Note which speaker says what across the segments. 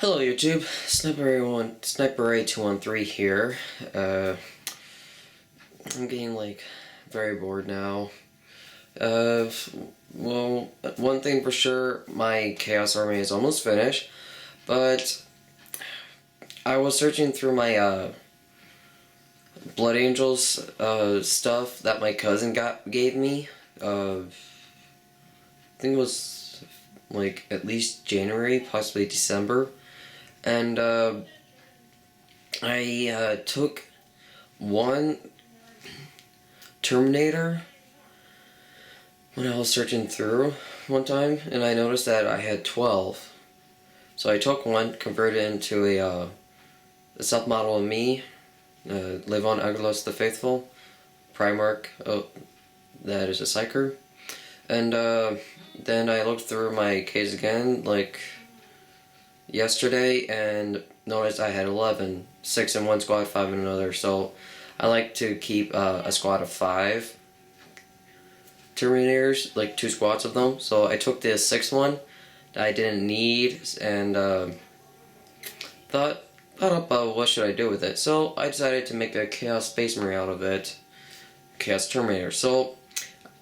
Speaker 1: Hello YouTube, Sniperray213 here. I'm getting very bored now. Well, one thing for sure, my Chaos Army is almost finished, but I was searching through my Blood Angels stuff that my cousin gave me. I think it was at least January, possibly December. And I took one Terminator when I was searching through one time, and I noticed that I had 12. So I took one, converted it into a self-model of me, Live on Aguilas the Faithful, Primarch, that is a Psyker. And then I looked through my case again, yesterday, and noticed I had 11, 6 in one squad, 5 in another. So I like to keep a squad of 5 Terminators, 2 squads of them. So I took the 6th one that I didn't need, and thought up what should I do with it. So I decided to make a Chaos Space Marine out of it, Chaos Terminator. So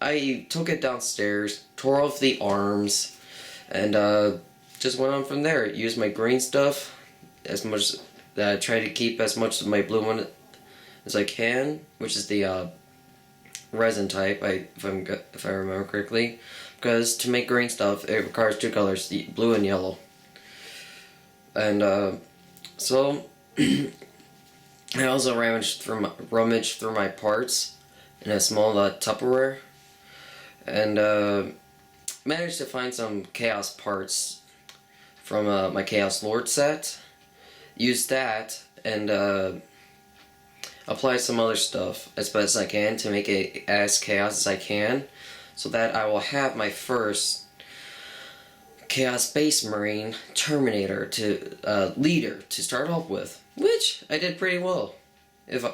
Speaker 1: I took it downstairs, tore off the arms, and just went on from there. Used my green stuff as much. Try to keep as much of my blue one as I can, which is the resin type. If I remember correctly, because to make green stuff it requires 2 colors, the blue and yellow. And so I also rummaged through my parts in a small Tupperware, and managed to find some Chaos parts from my Chaos Lord set. Used that and apply some other stuff as best as I can to make it as chaos as I can, so that I will have my first Chaos Space Marine Terminator leader to start off with, which I did pretty well,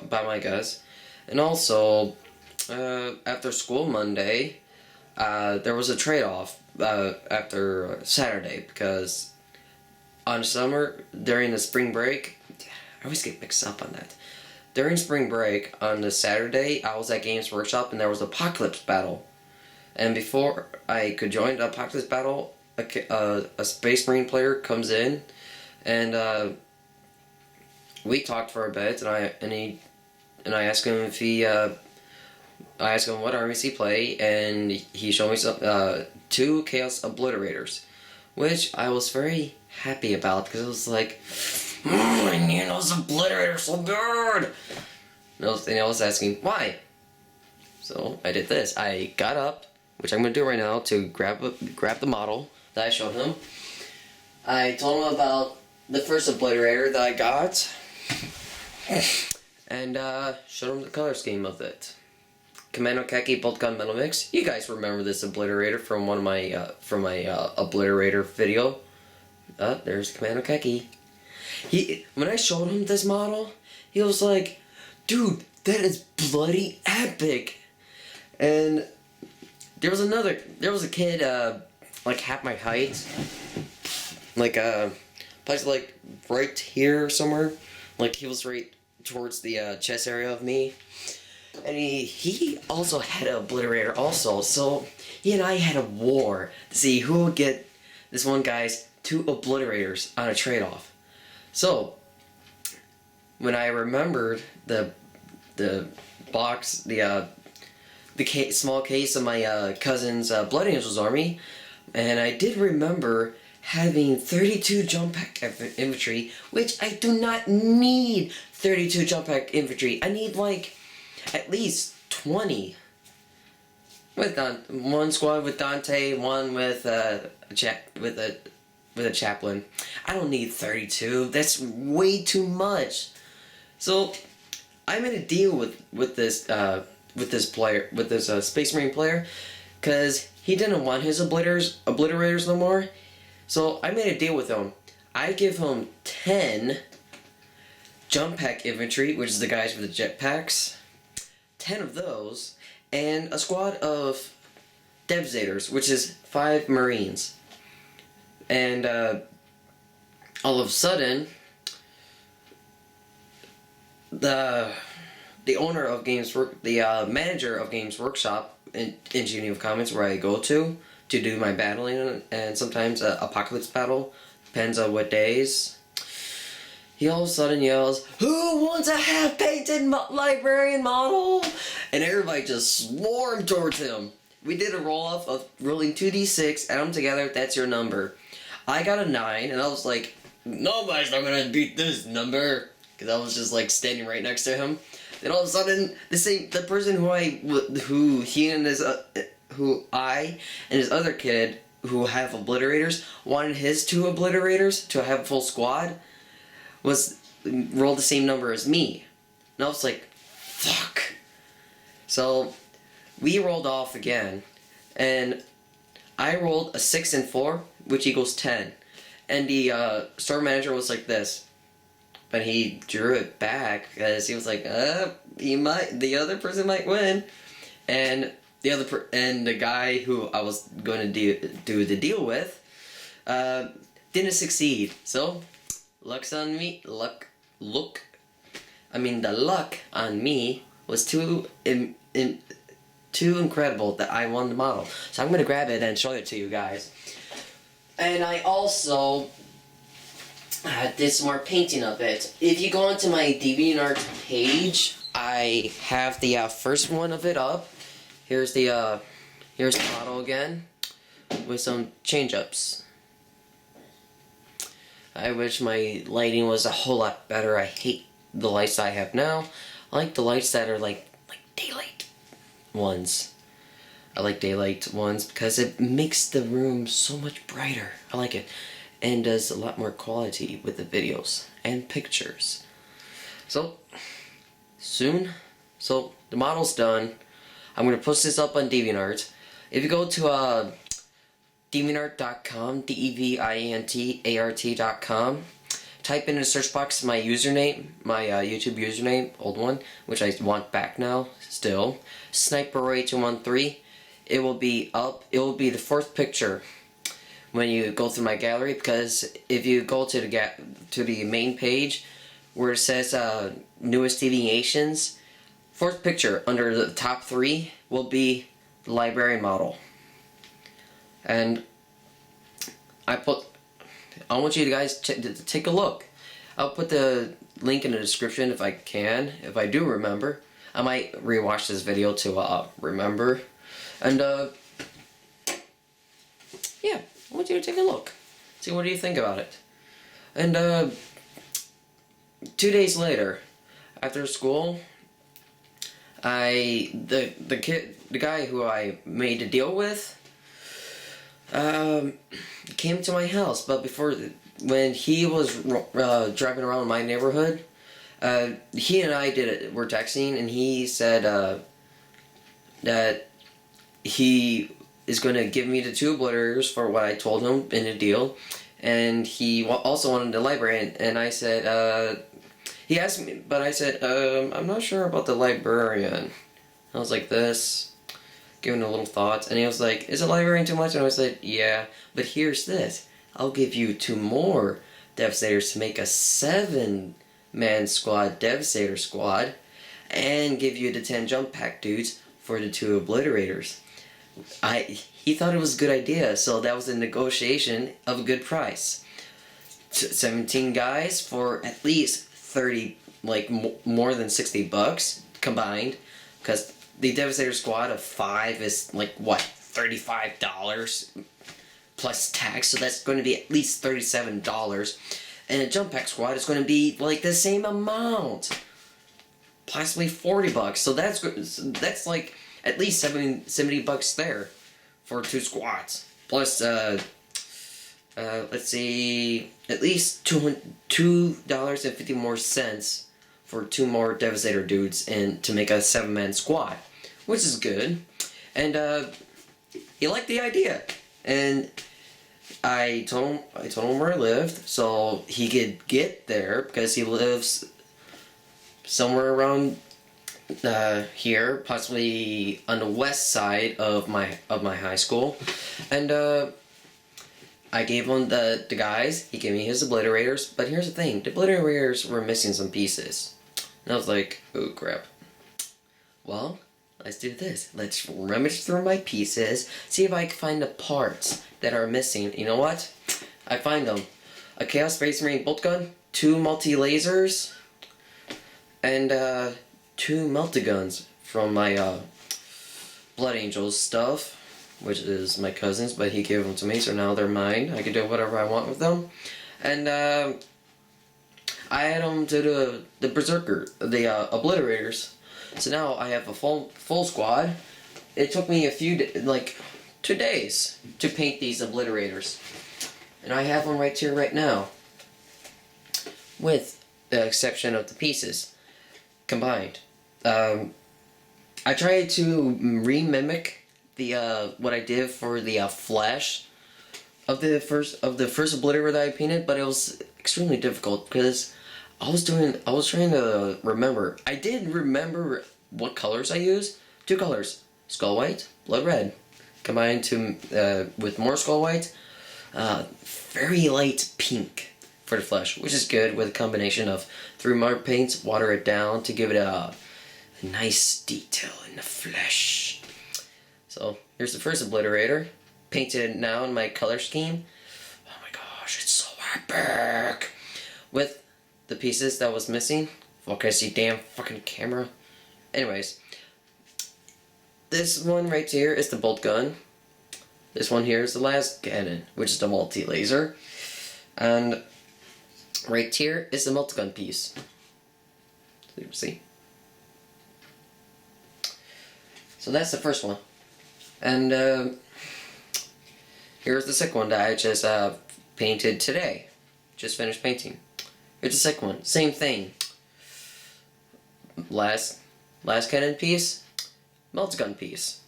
Speaker 1: by my guess. And also, after school Monday, there was a trade-off after Saturday, because on summer, during the spring break, I always get mixed up on that. During spring break, on the Saturday, I was at Games Workshop and there was Apocalypse Battle. And before I could join the Apocalypse Battle, a Space Marine player comes in, and we talked for a bit, and I asked him if he, I asked him what armies he played, and he showed me some 2 Chaos Obliterators, which I was very happy about, because it was like, I need those Obliterators so good! And I was asking, why? So I did this. I got up, which I'm going to do right now, to grab the model that I showed him. I told him about the first Obliterator that I got, and showed him the color scheme of it. Commando Khaki Bolt Gun Metal Mix. You guys remember this Obliterator from one of my Obliterator video. There's Commando Khaki. When I showed him this model, he was like, "Dude, that is bloody epic!" And there was a kid half my height, probably right here somewhere. He was right towards the chest area of me. And he also had an Obliterator also, so he and I had a war to see who would get this one guy's 2 Obliterators on a trade-off. So when I remembered the box, the small case of my cousin's Blood Angels army, and I did remember having 32 jump pack infantry, which I do not need 32 jump pack infantry. I need at least 20. With one squad with Dante, one with a chaplain. I don't need 32. That's way too much. So I made a deal with this Space Marine player, because he didn't want his obliterators no more. So I made a deal with him. I give him 10 jump pack infantry, which is the guys with the jetpacks. 10 of those, and a squad of Devastators, which is 5 Marines. And all of a sudden, the owner of the manager of Games Workshop in Geneva Commons, where I go to do my battling, and sometimes apocalypse battle, depends on what days. He all of a sudden yells, "Who wants a half-painted librarian model?" And everybody just swarmed towards him. We did a roll-off of rolling 2d6, add them together, that's your number. I got a 9, and I was like, nobody's not gonna beat this number, because I was just like standing right next to him. Then all of a sudden, the person who I and his other kid who have obliterators wanted his 2 obliterators to have a full squad, rolled the same number as me. And I was like, fuck. So we rolled off again, and I rolled a 6 and 4, which equals 10. And the store manager was like this, but he drew it back because he was like, the other person might win, and the guy who I was going to do the deal with didn't succeed. So luck's on me. The luck on me was too incredible that I won the model. So I'm gonna grab it and show it to you guys. And I also did some more painting of it. If you go onto my DeviantArt page, I have the first one of it up. Here's the model again with some change-ups. I wish my lighting was a whole lot better. I hate the lights I have now. I like the lights that are like daylight ones. I like daylight ones because it makes the room so much brighter. I like it. And does a lot more quality with the videos and pictures. So, soon. So, the model's done. I'm going to post this up on DeviantArt. If you go to deviantart.com, DeviantArt.com, type in the search box my username, my YouTube username, old one, which I want back now, still, Sniperray213. It will be up. It will be the 4th picture when you go through my gallery, because if you go to the main page where it says newest deviations, 4th picture under the top 3 will be the library model. And I want you guys to take a look. I'll put the link in the description if I can, if I do remember. I might rewatch this video to remember. And yeah, I want you to take a look. See what do you think about it. And 2 days later, after school, the guy who I made a deal with came to my house, but when he was driving around my neighborhood, he and I were texting, and he said that he is going to give me the 2 obliterators for what I told him in the deal, and he also wanted the librarian, and I said, he asked me, but I said, I'm not sure about the librarian. I was like this, giving a little thought, and he was like, is a librarian too much? And I said, yeah, but here's this. I'll give you 2 more Devastators to make a 7-man squad, Devastator squad, and give you the 10 jump pack dudes for the 2 obliterators. He thought it was a good idea, so that was a negotiation of a good price. 17 guys for at least 30, like more than $60 combined, because the Devastator squad of 5 is like what, $35 plus tax, so that's going to be at least $37. And a jump pack squad is going to be like the same amount, possibly $40. So that's like at least $70 there for 2 squads. Plus, let's see, at least $2.50 more cents for 2 more Devastator dudes and to make a 7-man squad, which is good. And he liked the idea, and I told him where I lived so he could get there, because he lives somewhere around here, possibly on the west side of my high school, and I gave him the guys, he gave me his obliterators, but here's the thing, the obliterators were missing some pieces. And I was like, oh crap. Well, let's do this. Let's rummage through my pieces, see if I can find the parts that are missing. You know what? I find them. A Chaos Space Marine bolt gun, 2 multi-lasers, and 2 melta-guns from my Blood Angels stuff, which is my cousin's, but he gave them to me, so now they're mine. I can do whatever I want with them. And I add them to the Berserker, the Obliterators. So now I have a full squad. It took me like 2 days to paint these Obliterators. And I have them right here right now, with the exception of the pieces combined. I tried to re-mimic the what I did for the flash of the first obliterator that I painted, but it was extremely difficult because I was trying to remember. I did remember what colors I used. 2 colors: skull white, blood red, combined with more skull white, very light pink for the flesh, which is good with a combination of 3 mark paints, water it down to give it a nice detail in the flesh. So here's the first obliterator, painted now in my color scheme. Oh my gosh, it's so epic! With the pieces that was missing. Focus, you damn fucking camera. Anyways, this one right here is the bolt gun. This one here is the last cannon, which is the multi-laser. And right here is the multi-gun piece. So you see. So that's the first one. And here's the second one that I just painted today. Just finished painting. Here's the second one. Same thing. Last cannon piece. Multi-gun piece.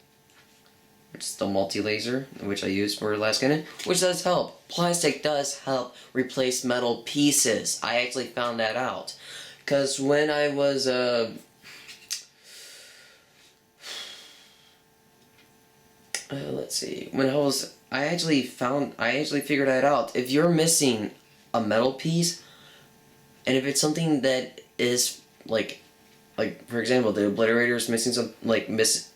Speaker 1: Which is the multi-laser, which I used for last cannon. Which does help. Plastic does help replace metal pieces. I actually found that out. Because when I was let's see. I actually figured that out. If you're missing a metal piece, and if it's something that is like for example, the obliterator is missing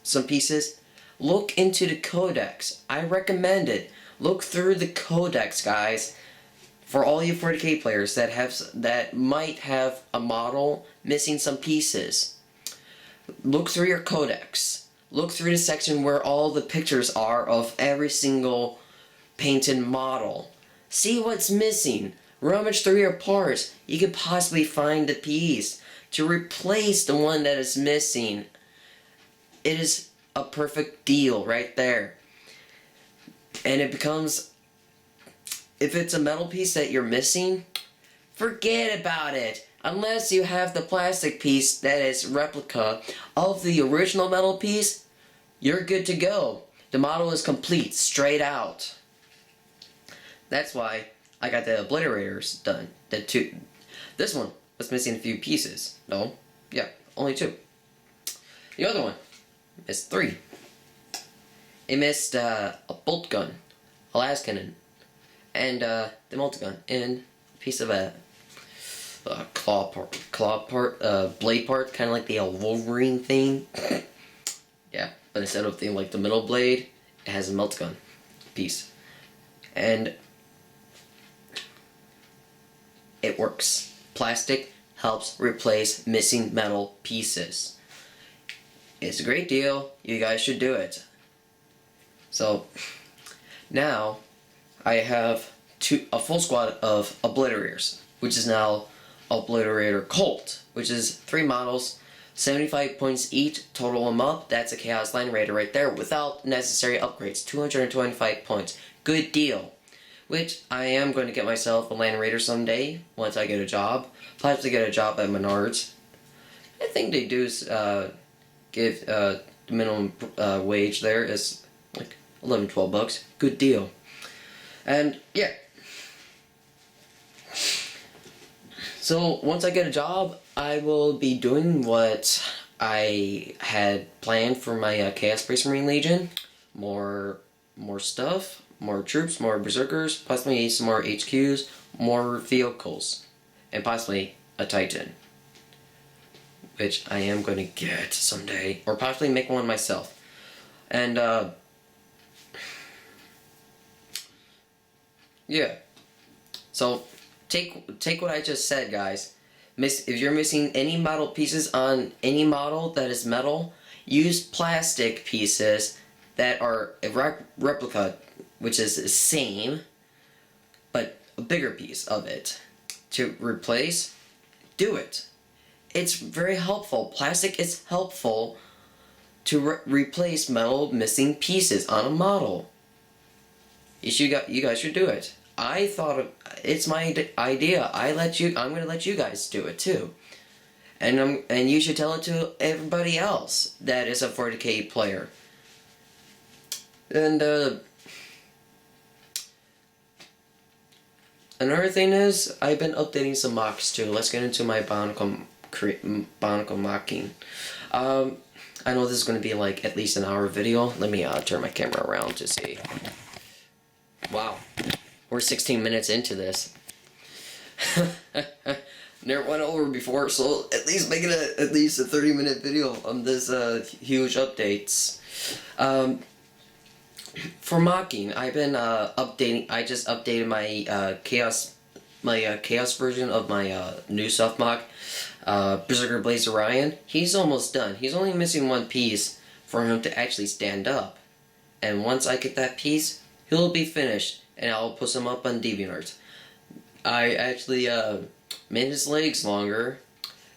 Speaker 1: some pieces, look into the codex. I recommend it. Look through the codex, guys. For all you 40K players that might have a model missing some pieces, look through your codex. Look through the section where all the pictures are of every single painted model. See what's missing. Rummage through your parts. You could possibly find the piece to replace the one that is missing. It is a perfect deal right there. And it becomes, if it's a metal piece that you're missing, forget about it. Unless you have the plastic piece that is replica of the original metal piece, you're good to go. The model is complete, straight out. That's why I got the obliterators done. This one was missing a few pieces. No, yeah, only 2. The other one missed 3. It missed a bolt gun, a las cannon, and the multi-gun, and a piece of a blade part, kind of like the Wolverine thing. Yeah, but instead of the middle blade, it has a multi-gun piece. And it works. Plastic helps replace missing metal pieces. It's a great deal. You guys should do it. So, now I have a full squad of obliterators, which is now Obliterator Colt, which is 3 models, 75 points each. Total them up, that's a Chaos Land Raider right there without necessary upgrades. 225 points. Good deal. Which I am going to get myself a Land Raider someday once I get a job. Possibly get a job at Menards. I think they do give the minimum wage there is like $11-12. Good deal. And yeah. So once I get a job, I will be doing what I had planned for my Chaos Space Marine Legion. More stuff, more troops, more berserkers, possibly some more HQs, more vehicles, and possibly a Titan, which I am going to get someday, or possibly make one myself. And yeah. So take what I just said, guys. If you're missing any metal pieces on any model that is metal, use plastic pieces that are a replica, which is the same, but a bigger piece of it. To replace, do it. It's very helpful. Plastic is helpful to replace metal missing pieces on a model. You guys should do it. I thought it's my idea. I'm gonna let you guys do it too, and you should tell it to everybody else that is a 40K player. And another thing is, I've been updating some mocks too. Let's get into my Bionicle mocking. I know this is gonna be like at least an hour video. Let me turn my camera around to see. Wow. We're 16 minutes into this. Never went over before, so at least make it at least a 30-minute video on this huge updates. For mocking, I've been updating. I just updated my chaos version of my new soft mock, Berserker Blaze Orion. He's almost done. He's only missing one piece for him to actually stand up, and once I get that piece, he'll be finished. And I'll put some up on DeviantArt. I actually made his legs longer,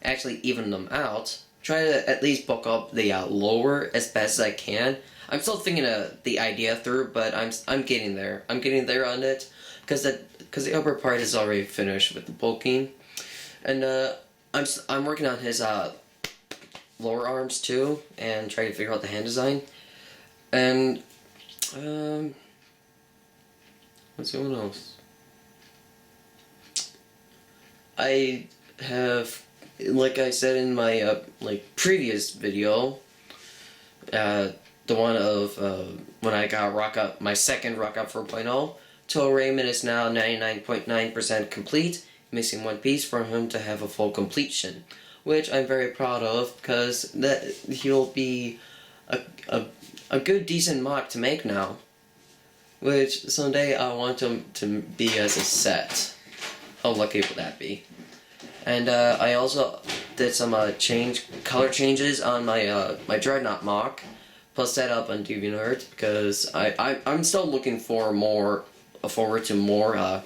Speaker 1: actually evened them out. Try to at least bulk up the lower as best as I can. I'm still thinking the idea through, but I'm getting there. I'm getting there on it, because the upper part is already finished with the bulking, and I'm working on his lower arms too, and trying to figure out the hand design, and what's going on else? I have, like I said in my previous video, the one of when I got my second Rockout 4.0, total Raymond is now 99.9% complete, missing one piece for him to have a full completion, which I'm very proud of, because that he'll be a good decent mock to make now. Which someday I want him to be as a set. How lucky would that be? And I also did some color changes on my my Dreadnought mock. Plus that up on DeviantArt, because I'm still looking for forward to more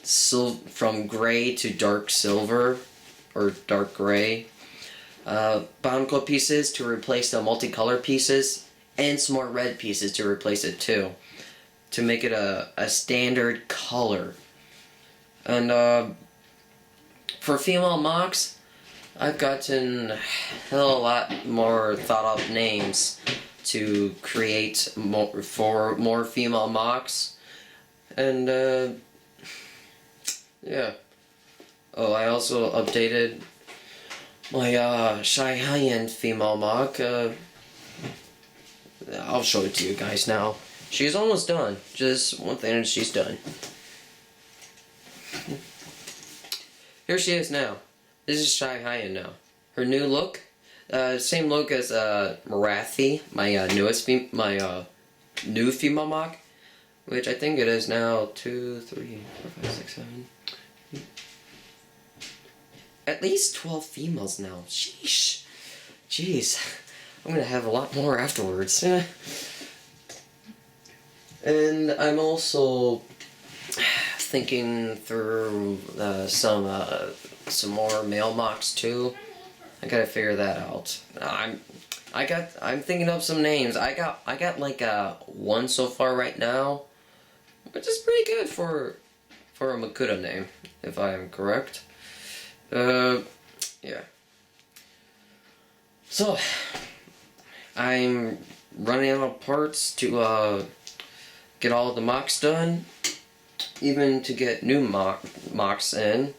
Speaker 1: from gray to dark silver or dark gray Bionicle pieces to replace the multicolor pieces, and some more red pieces to replace it too, to make it a standard color. And for female mocks, I've gotten a hell of a lot more thought up names to create for more female mocks. And yeah. Oh, I also updated my Shy High-End female mock. I'll show it to you guys now. She's almost done. Just one thing and she's done. Here she is now. This is Shy High-End now. Her new look, same look as Marathi, my new female mock, which I think it is now 2, 3, 4, 5, 6, 7. At least 12 females now. Sheesh. Jeez. I'm gonna have a lot more afterwards. And I'm also thinking through some more male mocks too. I gotta figure that out. I'm thinking of some names. I got like one so far right now, which is pretty good for a Makuta name, if I am correct. Yeah. So I'm running out of parts to get all the mocks done, even to get new mocks in,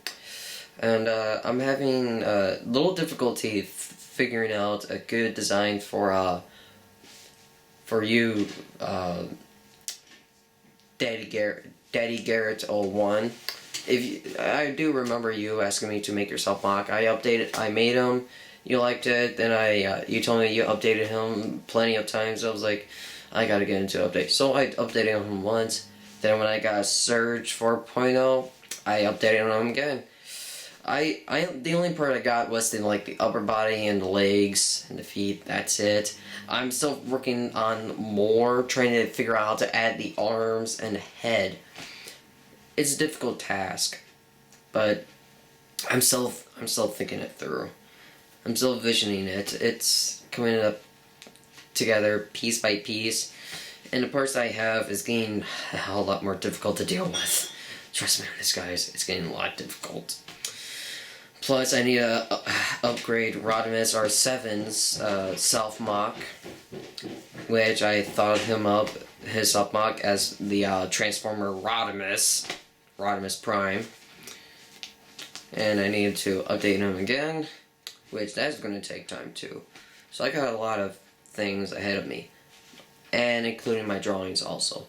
Speaker 1: and I'm having a little difficulty figuring out a good design for you Daddy Garrett 01. I do remember you asking me to make your self mock. I made him. You liked it. Then you told me you updated him plenty of times. I was like, I gotta get into update. So I updated him once. Then when I got Surge 4.0, I updated him again. The only part I got was the upper body and the legs and the feet. That's it. I'm still working on more, trying to figure out how to add the arms and the head. It's a difficult task, but I'm still thinking it through. I'm still visioning it. It's coming up together piece by piece, and the parts I have is getting a hell lot more difficult to deal with. Trust me on this, guys. It's getting a lot difficult. Plus, I need to upgrade Rodimus R7's self-mock, which I thought him up, his self-mock, as the Transformer Rodimus Prime. And I need to update him again, which that's going to take time too. So I got a lot of things ahead of me, and including my drawings also.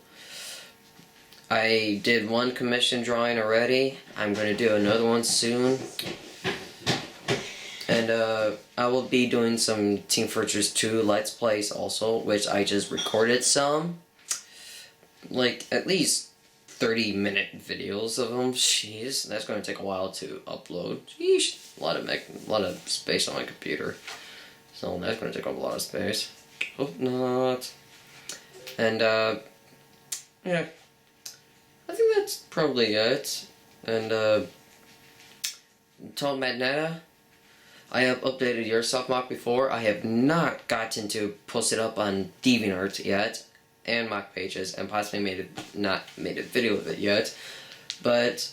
Speaker 1: I did one commission drawing already. I'm going to do another one soon. And I will be doing some Team Fortress 2 Let's Plays also, which I just recorded some. Like, at least 30-minute videos of them. Jeez, that's going to take a while to upload. Jeez, a lot of space on my computer. So that's going to take up a lot of space. Hope not. And, yeah. I think that's probably it. And, Tom Magneta, I have updated your softmock before. I have not gotten to post it up on DeviantArt yet, and mock pages, and possibly not made a video of it yet. But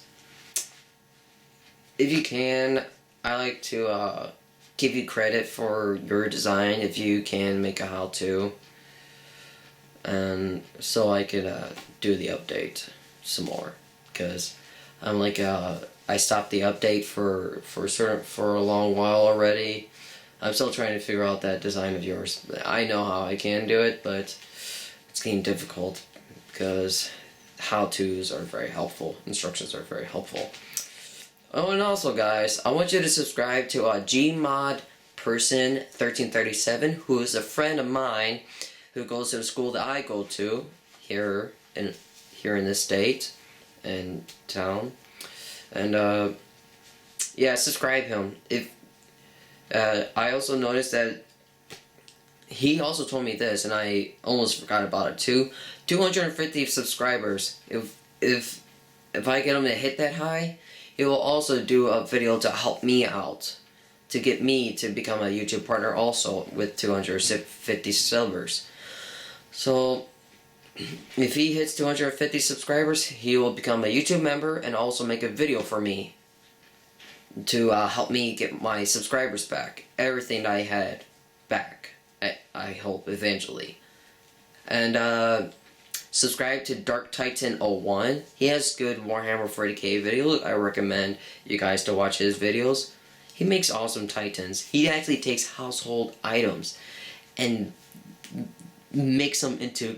Speaker 1: if you can, I like to give you credit for your design if you can make a how-to, and so I could do the update some more, because I'm like I stopped the update for a long while already. I'm still trying to figure out that design of yours. I know how I can do it, but it's getting difficult because how-tos are very helpful. Instructions are very helpful. Oh, and also, guys, I want you to subscribe to Gmod Person 1337, who is a friend of mine who goes to the school that I go to here in this state and town. And yeah, subscribe him. If I also noticed that he also told me this, and I almost forgot about it too. 250 subscribers. If I get him to hit that high, he will also do a video to help me out, to get me to become a YouTube partner also with 250 subscribers. So if he hits 250 subscribers, he will become a YouTube member and also make a video for me to help me get my subscribers back. Everything I had back, I hope, eventually. And subscribe to Dark Titan 01. He has good Warhammer 40k videos. I recommend you guys to watch his videos. He makes awesome Titans. He actually takes household items and makes them into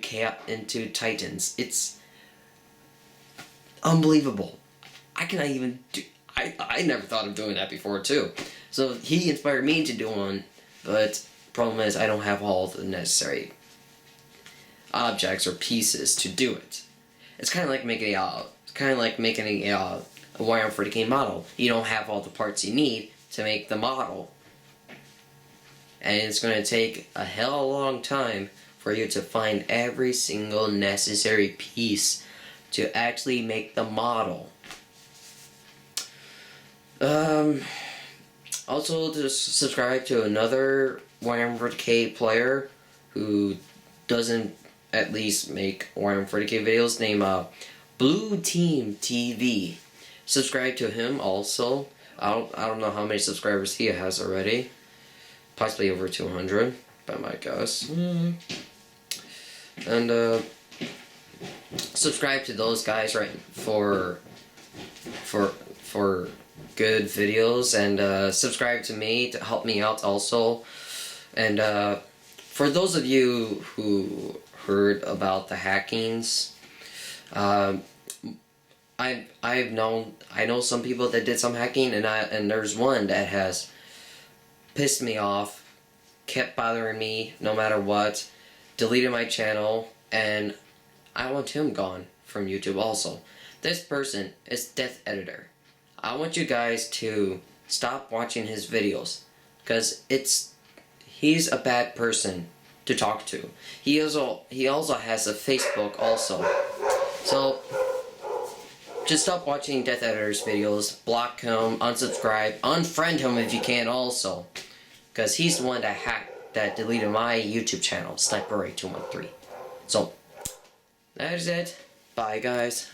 Speaker 1: Titans. It's unbelievable. I cannot even do. I never thought of doing that before too. So he inspired me to do one, but problem is I don't have all the necessary objects or pieces to do it. It's kind of like making a Warhammer 40k model. You don't have all the parts you need to make the model, and it's going to take a hell of a long time for you to find every single necessary piece to actually make the model. Also, just subscribe to another Warhammer 40k player who doesn't at least make Warhammer 40k videos, named Blue Team TV. Subscribe to him also. I don't know how many subscribers he has already. Possibly over 200, by my guess. And subscribe to those guys, right, for good videos, and subscribe to me to help me out also. And for those of you who heard about the hackings, I know some people that did some hacking, and there's one that has pissed me off, kept bothering me no matter what, deleted my channel, and I want him gone from YouTube also. This person is Death Editor. I want you guys to stop watching his videos, because he's a bad person to talk to. He also has a Facebook also. So just stop watching Death Editor's videos, block him, unsubscribe, unfriend him if you can also. Because he's the one that deleted my YouTube channel, Sniperray213. So, that is it. Bye, guys.